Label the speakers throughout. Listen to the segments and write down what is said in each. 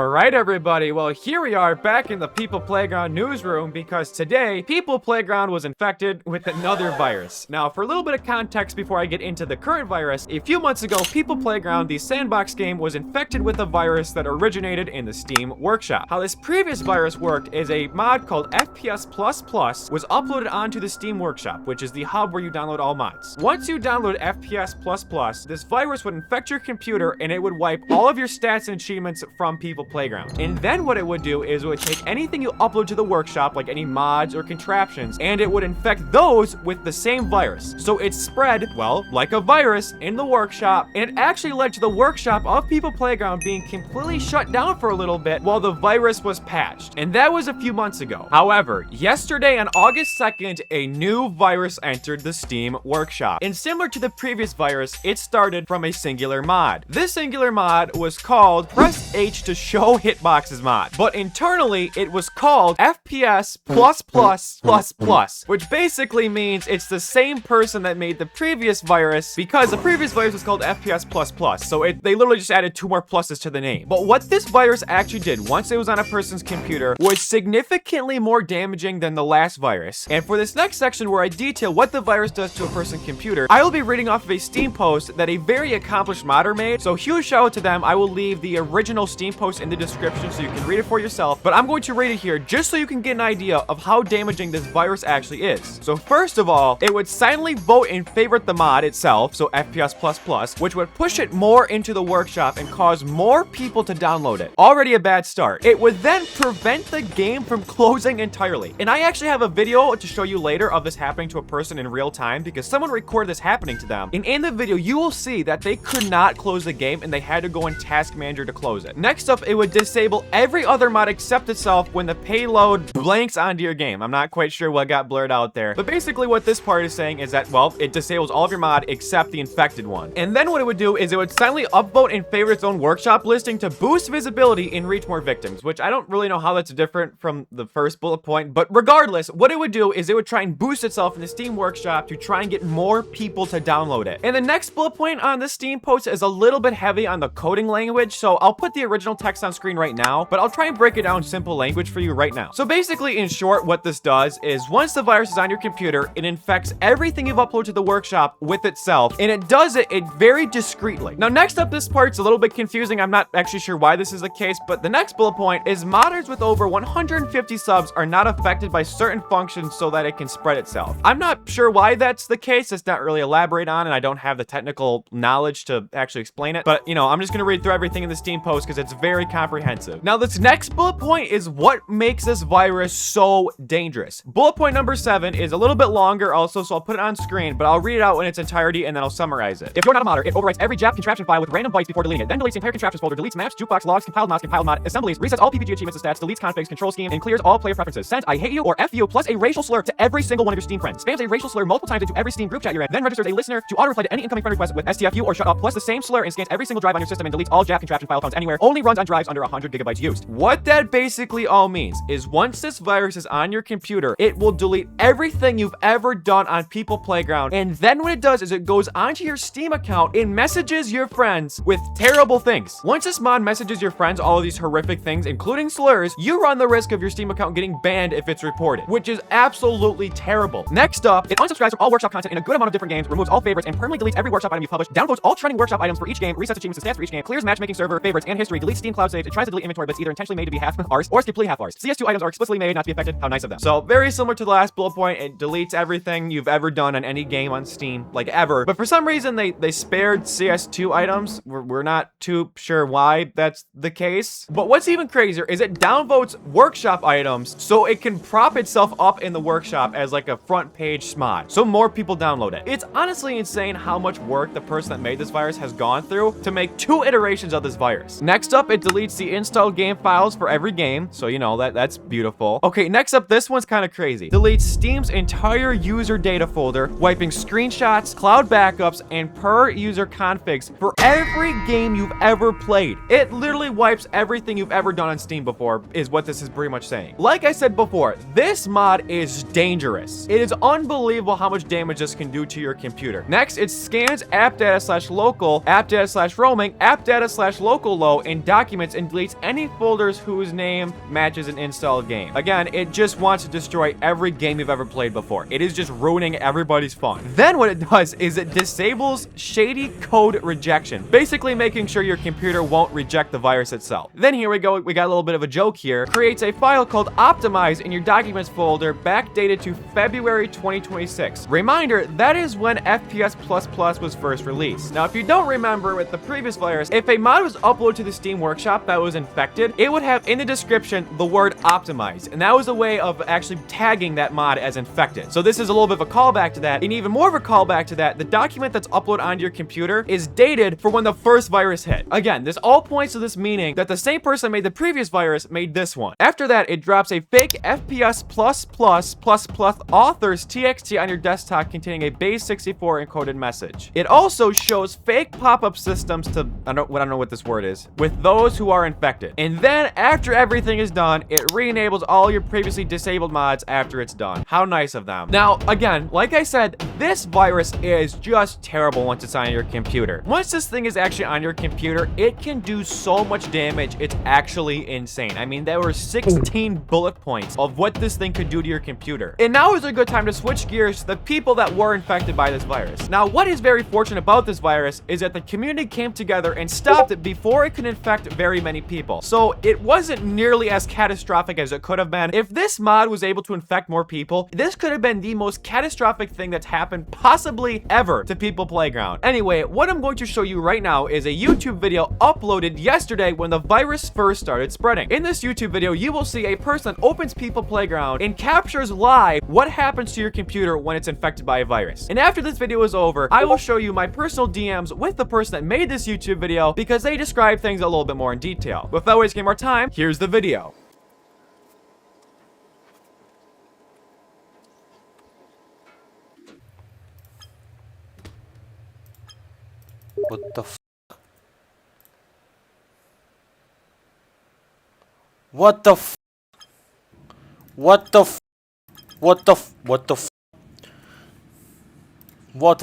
Speaker 1: Alright everybody, well here we are back in the People Playground newsroom because today, People Playground was infected with another virus. Now for a little bit of context before I get into the current virus, a few months ago, People Playground, the sandbox game, was infected with a virus that originated in the Steam Workshop. How this previous virus worked is a mod called FPS++ was uploaded onto the Steam Workshop, which is the hub where you download all mods. Once you download FPS++, this virus would infect your computer and it would wipe all of your stats and achievements from People Playground. And then what it would do is it would take anything you upload to the workshop, like any mods or contraptions, and it would infect those with the same virus. So it spread, well, like a virus in the workshop, and it actually led to the workshop of People Playground being completely shut down for a little bit while the virus was patched. And that was a few months ago. However, yesterday on August 2nd, a new virus entered the Steam Workshop. And similar to the previous virus, it started from a singular mod. This singular mod was called Press H to Show Hitboxes mod, but internally it was called FPS++++, which basically means it's the same person that made the previous virus, because the previous virus was called FPS++, so they literally just added 2 more pluses to the name. But what this virus actually did once it was on a person's computer was significantly more damaging than the last virus. And for this next section where I detail what the virus does to a person's computer, I will be reading off of a Steam post that a very accomplished modder made, so huge shout out to them. I will leave the original Steam post in the description so you can read it for yourself, but I'm going to read it here just so you can get an idea of how damaging this virus actually is. So first of all, it would silently vote and favorite the mod itself, so FPS++, which would push it more into the workshop and cause more people to download it. Already a bad start. It would then prevent the game from closing entirely. And I actually have a video to show you later of this happening to a person in real time because someone recorded this happening to them. And in the video, you will see that they could not close the game and they had to go in Task Manager to close it. Next up, it would disable every other mod except itself when the payload blanks onto your game. I'm not quite sure what got blurred out there, but basically what this part is saying is that, well, it disables all of your mod except the infected one. And then what it would do is it would silently upvote and favorite its own workshop listing to boost visibility and reach more victims, which I don't really know how that's different from the first bullet point, but regardless, what it would do is it would try and boost itself in the Steam Workshop to try and get more people to download it. And the next bullet point on the Steam post is a little bit heavy on the coding language, so I'll put the original text on screen right now, but I'll try and break it down in simple language for you right now. So basically, in short, what this does is once the virus is on your computer, it infects everything you've uploaded to the workshop with itself, and it does it very discreetly. Now, next up, this part's a little bit confusing. I'm not actually sure why this is the case, but the next bullet point is modders with over 150 subs are not affected by certain functions so that it can spread itself. I'm not sure why that's the case. It's not really elaborate on, and I don't have the technical knowledge to actually explain it, but you know, I'm just gonna read through everything in the Steam post because it's very comprehensive. Now, this next bullet point is what makes this virus so dangerous. Bullet point number 7 is a little bit longer also, so I'll put it on screen, but I'll read it out in its entirety and then I'll summarize it. If you're not a modder, it overwrites every JAP contraption file with random bytes before deleting it, then deletes the entire contraptions folder, deletes maps, jukebox logs, compiled mod, assemblies, resets all PPG achievements and stats, deletes configs, control scheme, and clears all player preferences, sends I hate you or F you plus a racial slur to every single one of your Steam friends, spams a racial slur multiple times into every Steam group chat you're in, then registers a listener to auto reply to any incoming friend request with STFU or shut up plus the same slur and scans every single drive on your system and deletes all JAP contraption file found anywhere, only runs on drives under 100 gigabytes used. What that basically all means is once this virus is on your computer, it will delete everything you've ever done on People Playground, and then what it does is it goes onto your Steam account and messages your friends with terrible things. Once this mod messages your friends all of these horrific things, including slurs, you run the risk of your Steam account getting banned if it's reported, which is absolutely terrible. Next up, it unsubscribes from all workshop content in a good amount of different games, removes all favorites, and permanently deletes every workshop item you've published, downvotes all trending workshop items for each game, resets achievements and stats for each game, clears matchmaking server, favorites, and history, deletes Steam cloud saves, it tries to delete inventory, but it's either intentionally made to be half ours or completely half ours. CS2 items are explicitly made not to be affected. How nice of them. So very similar to the last bullet point, it deletes everything you've ever done on any game on Steam, like ever. But for some reason, they spared CS2 items. We're not too sure why that's the case. But what's even crazier is it downvotes workshop items so it can prop itself up in the workshop as like a front page mod, so more people download it. It's honestly insane how much work the person that made this virus has gone through to make 2 iterations of this virus. Next up, it deletes the installed game files for every game, so you know that's beautiful. Okay, next up, this one's kind of crazy. Deletes Steam's entire user data folder, wiping screenshots, cloud backups, and per user configs for every game you've ever played. It literally wipes everything you've ever done on Steam before, is what this is pretty much saying. Like I said before, this mod is dangerous. It is unbelievable how much damage this can do to your computer. Next, it scans app data/local, app data/roaming, app data/local low, and documents documents and deletes any folders whose name matches an installed game. Again, it just wants to destroy every game you've ever played before. It is just ruining everybody's fun. Then what it does is it disables shady code rejection, basically making sure your computer won't reject the virus itself. Then here we go, we got a little bit of a joke here. Creates a file called optimize in your documents folder backdated to February 2026. Reminder, that is when FPS++ was first released. Now, if you don't remember with the previous virus, if a mod was uploaded to the Steam Workshop that was infected, it would have in the description the word optimize, and that was a way of actually tagging that mod as infected. So this is a little bit of a callback to that, and even more of a callback to that, the document that's uploaded onto your computer is dated for when the first virus hit. Again, this all points to this meaning that the same person that made the previous virus made this one. After that, it drops a fake FPS++++ authors TXT on your desktop containing a base64 encoded message. It also shows fake pop-up systems to, I don't know what this word is, with those who are infected. And then after everything is done, it re-enables all your previously disabled mods after it's done. How nice of them. Now, again, like I said, this virus is just terrible once it's on your computer. Once this thing is actually on your computer, it can do so much damage, it's actually insane. I mean, there were 16 bullet points of what this thing could do to your computer. And now is a good time to switch gears to the people that were infected by this virus. Now, what is very fortunate about this virus is that the community came together and stopped it before it could infect very many people. So it wasn't nearly as catastrophic as it could have been. If this mod was able to infect more people, this could have been the most catastrophic thing that's happened possibly ever to People Playground. Anyway, what I'm going to show you right now is a YouTube video uploaded yesterday when the virus first started spreading. In this YouTube video, you will see a person opens People Playground and captures live what happens to your computer when it's infected by a virus. And after this video is over, I will show you my personal DMs with the person that made this YouTube video because they describe things a little bit more in detail. Without wasting more time, here's the video.
Speaker 2: What the f? What the f? What the f? What the f? What the f? What?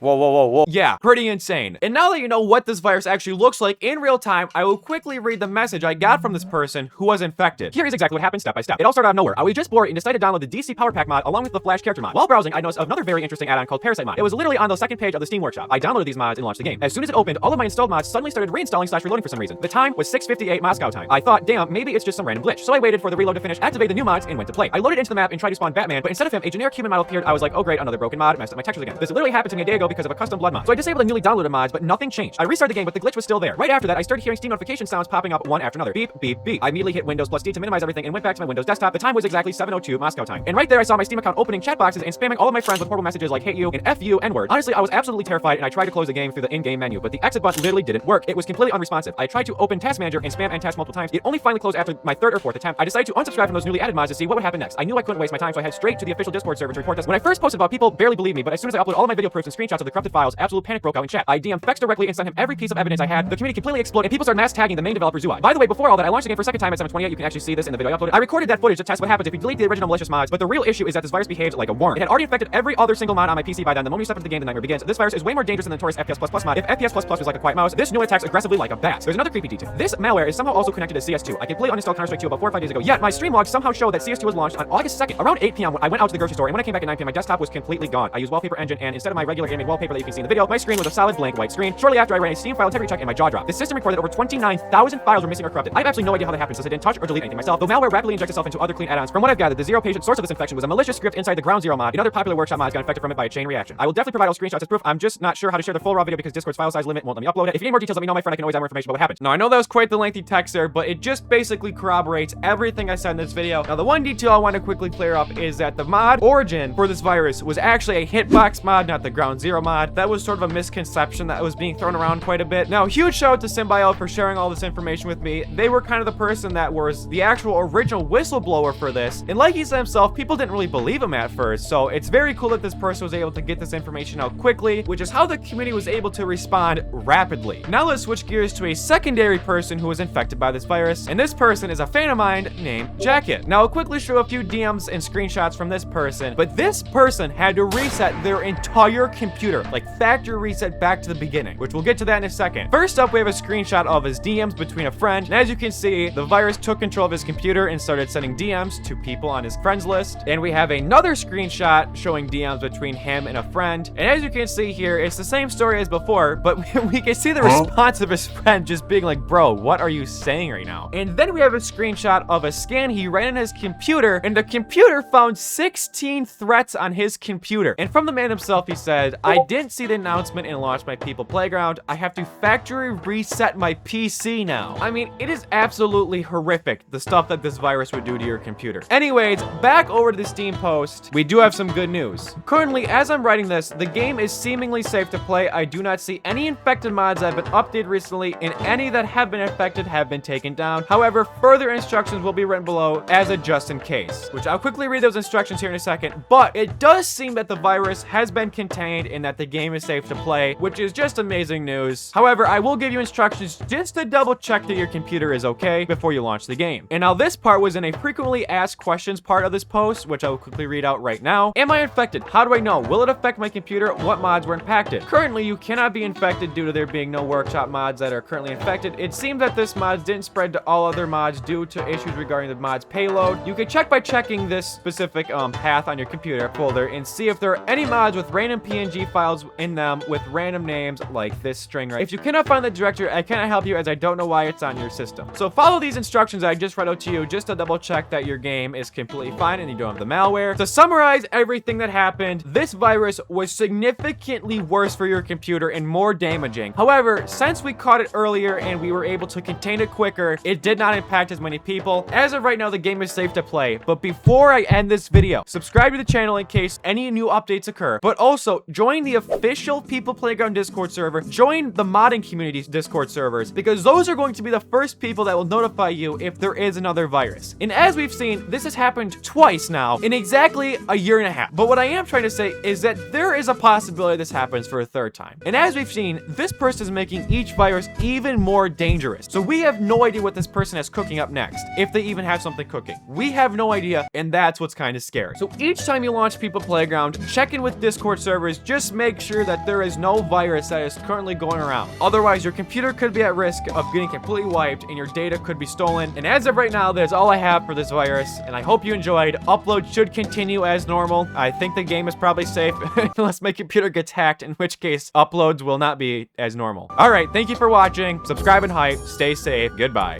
Speaker 2: Whoa.
Speaker 1: Yeah, pretty insane. And now that you know what this virus actually looks like in real time, I will quickly read the message I got from this person who was infected. Here is exactly what happened step by step. It all started out of nowhere. I was just bored and decided to download the DC Power Pack mod along with the Flash Character mod. While browsing, I noticed another very interesting add-on called Parasite mod. It was literally on the second page of the Steam Workshop. I downloaded these mods and launched the game. As soon as it opened, all of my installed mods suddenly started reinstalling/reloading for some reason. The time was 6:58 Moscow time. I thought, damn, maybe it's just some random glitch. So I waited for the reload to finish, activated the new mods, and went to play. I loaded into the map and tried to spawn Batman, but instead of him, a generic human model appeared. I was like, oh great, another broken mod, messed up my textures again. This literally happened to me a day ago because of a custom blood mod. So I disabled the newly downloaded mods, but nothing changed. I restarted the game, but the glitch was still there. Right after that, I started hearing Steam notification sounds popping up one after another. Beep, beep, beep. I immediately hit Windows+D to minimize everything and went back to my Windows desktop. The time was exactly 7:02 Moscow time. And right there, I saw my Steam account opening chat boxes and spamming all of my friends with horrible messages like hate you and F you, N-word. Honestly, I was absolutely terrified and I tried to close the game through the in-game menu, but the exit button literally didn't work. It was completely unresponsive. I tried to open Task Manager and spam end task multiple times. It only finally closed after my third or fourth attempt. I decided to unsubscribe from those newly added mods to see what would happen next. I knew I couldn't waste my time, so I headed straight to the official Discord server to report this. When I first posted about, people barely believed me, but as soon as I uploaded all of my video proofs and screenshots of the corrupted files, absolute panic broke out in chat. I DM'd Fex directly and sent him every piece of evidence I had. The community completely exploded and people started mass tagging the main developer's UI. By the way, before all that, I launched the game for a second time at 7:28. You can actually see this in the video I uploaded. I recorded that footage to test what happens if you delete the original malicious mods, but the real issue is that this virus behaved like a worm. It had already infected every other single mod on my PC by then. The moment you step into the game, the nightmare begins. This virus is way more dangerous than the notorious FPS++ mod. If FPS++ was like a quiet mouse, this new one attacks aggressively like a bat. There's another creepy detail. This malware is somehow also connected to CS2. I completely uninstalled Counter-Strike 2 about 4 or 5 days ago, yet my stream logs somehow show that CS2 was launched on August 2nd. Around 8 p.m. I went out to the grocery store, and when I came back at 9 p.m. my desktop was completely gone. I used Wallpaper Engine, and instead of my regular gaming wallpaper that you can see in the video, my screen was a solid blank white screen. Shortly after, I ran a Steam file integrity check and my jaw dropped. The system recorded over 29,000 files were missing or corrupted. I have absolutely no idea how that happened since I didn't touch or delete anything myself, though malware rapidly injects itself into other clean add-ons. From what I've gathered, the zero-patient source of this infection was a malicious script inside the Ground Zero mod, and other popular workshop mods got infected from it by a chain reaction. I will definitely provide all screenshots as proof. I'm just not sure how to share the full raw video because Discord's file size limit won't let me upload it. If you need more details, let me know, my friend. I can always add more information about what happened. Now, I know that was quite the lengthy text there, but it just basically corroborates everything I said in this video. Now, the one detail I want to quickly clear up is that the mod origin for this virus was actually a hitbox mod, not the Ground Zero Zero mod. That was sort of a misconception that was being thrown around quite a bit. Now, huge shout out to Symbiote for sharing all this information with me. They were kind of the person that was the actual original whistleblower for this. And like he said himself, people didn't really believe him at first. So it's very cool that this person was able to get this information out quickly, which is how the community was able to respond rapidly. Now let's switch gears to a secondary person who was infected by this virus. And this person is a fan of mine named Jacket. Now I'll quickly show a few DMs and screenshots from this person, but this person had to reset their entire computer, like factory reset back to the beginning, which we'll get to that in a second. First up, we have a screenshot of his DMs between a friend, and as you can see, the virus took control of his computer and started sending DMs to people on his friends list. And we have another screenshot showing DMs between him and a friend, and as you can see here, it's the same story as before, but we can see the response of his friend just being like, bro, what are you saying right now? And then we have a screenshot of a scan he ran on his computer, and the computer found 16 threats on his computer. And from the man himself, he said, I didn't see the announcement and launched my People Playground. I have to factory reset my PC now. I mean, it is absolutely horrific, the stuff that this virus would do to your computer. Anyways, back over to the Steam post, we do have some good news. Currently, as I'm writing this, the game is seemingly safe to play. I do not see any infected mods that have been updated recently, and any that have been infected have been taken down. However, further instructions will be written below as a just in case, which I'll quickly read those instructions here in a second, but it does seem that the virus has been contained and that the game is safe to play, which is just amazing news. However, I will give you instructions just to double check that your computer is okay before you launch the game. And now this part was in a frequently asked questions part of this post, which I will quickly read out right now. Am I infected? How do I know? Will it affect my computer? What mods were impacted? Currently, you cannot be infected due to there being no workshop mods that are currently infected. It seems that this mod didn't spread to all other mods due to issues regarding the mod's payload. You can check by checking this specific path on your computer folder and see if there are any mods with random PNG files in them with random names like this string right. If you cannot find the directory, I cannot help you as I don't know why it's on your system. So follow these instructions I just read out to you just to double check that your game is completely fine and you don't have the malware. To summarize everything that happened, this virus was significantly worse for your computer and more damaging. However, since we caught it earlier and we were able to contain it quicker, it did not impact as many people. As of right now, the game is safe to play. But before I end this video, subscribe to the channel in case any new updates occur. But also, join the official People Playground Discord server. Join the modding community's Discord servers, because those are going to be the first people that will notify you if there is another virus. And as we've seen, this has happened twice now in exactly a year and a half. But what I am trying to say is that there is a possibility this happens for a third time. And as we've seen, this person is making each virus even more dangerous. So we have no idea what this person is cooking up next, if they even have something cooking. We have no idea, and that's what's kind of scary. So each time you launch People Playground, check in with Discord servers. Just make sure that there is no virus that is currently going around. Otherwise, your computer could be at risk of getting completely wiped and your data could be stolen. And as of right now, that's all I have for this virus, and I hope you enjoyed. Upload should continue as normal. I think the game is probably safe unless my computer gets hacked, in which case uploads will not be as normal. All right, thank you for watching. Subscribe and hype. Stay safe. Goodbye.